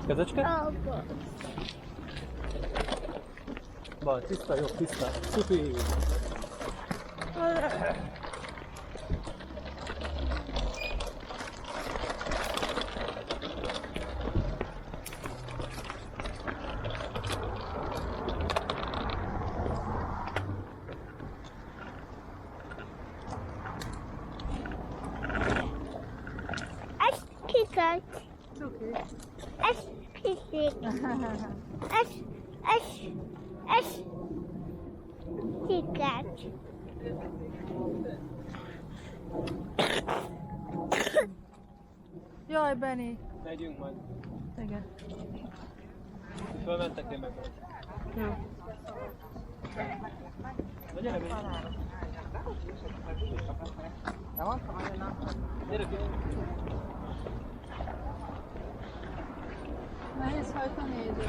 Kezecske? Abba. Bal, tiszta, jó, tiszta. Szupi! Ez kiket. Cuki. Ez kisik. Ez kiket. Jaj, Benni. Megyünk majd. Igen. Fölmentek, én meg majd. Jó. Na gyere, gyere. Gyere, gyere. Nehéz hajtani, Édes.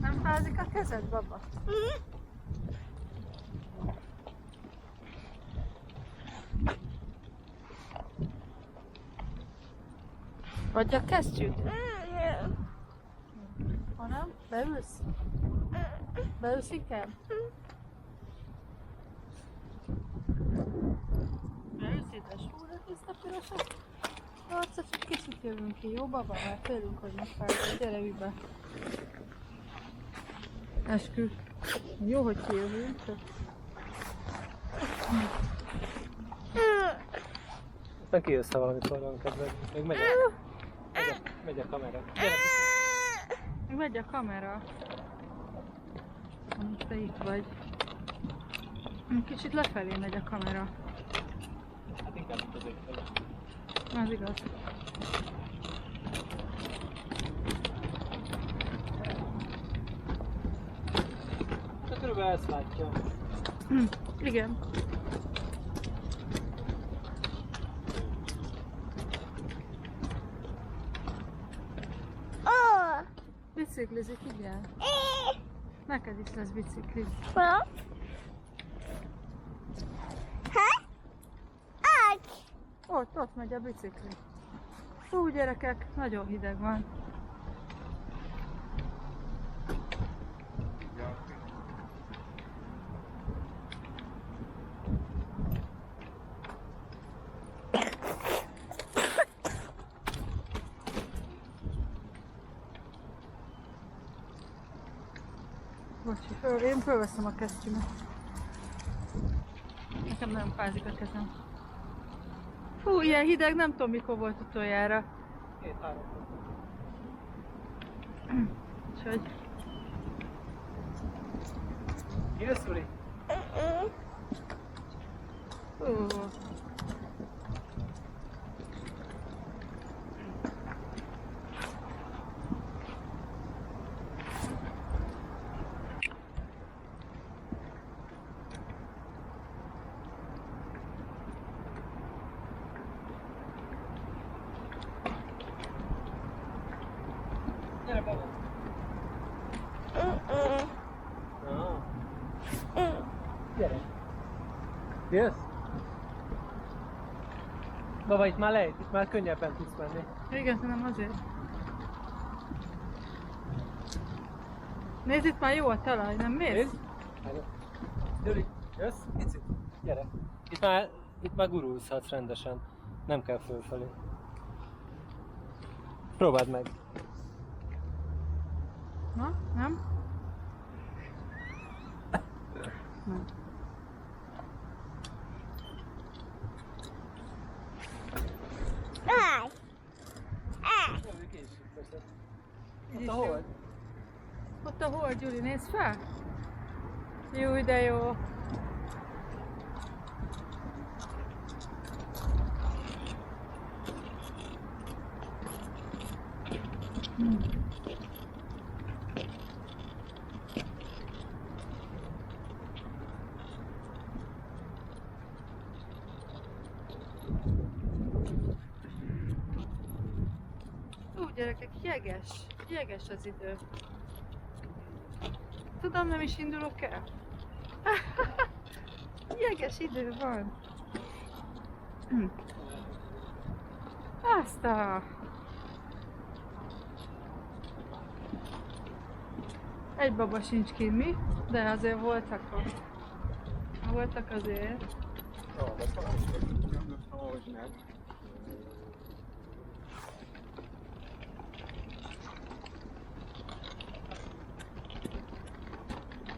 Nem fázik a kezed, baba? Vagy a kesztyűt? Hanem? Beülsz? Beülsz inkább? Beülsz, édes? Hú, de tiszta pirosak. Arca, csak kicsit jövünk ki, jó baba? Mert félünk, hogy megfázik. Gyere übe. Eskü. Jó, hogy kijövünk. Aztán kijössz, ha valamikor van kedved. Még megy a kamera. Gyere. Megy a kamera. Amíg te itt vagy. Kicsit lefelé megy a kamera. Hát inkább itt azért fel. Az igaz. De körülbelül ezt látja. Igen. Biciklizik, igen. Neked is lesz bicikli. Ha? Ott megy a bicikli. Hú, gyerekek, nagyon hideg van. Bocsi, én fölveszem a kesztyűmet. Nekem nem fázik a kezem. Fú, ilyen hideg, nem tudom mikor volt utoljára. 2-3 Úgyhogy... Jössz, Uri? Fú. Gyere, baba. Gyere. Jössz? Baba, itt már lejt, itt már könnyebben tudsz menni. Igen, nem azért. Nézd, itt már jó a talaj, nem mész? Nézd. Gyuri, jössz? Picit. Gyere. Itt már gurulszhatsz rendesen. Nem kell fölfelé. Próbáld meg. Na, nem? Nem. Ott a hold. Ott a hold, Gyuri, nézd fel! Jó, de jó! Gyerekek, jeges az idő. Tudom, nem is indulok el. Jeges idő van. Azt a... Egy baba sincs ki, mi? De azért voltak Voltak azért. No, das war nicht schlecht. Das war original.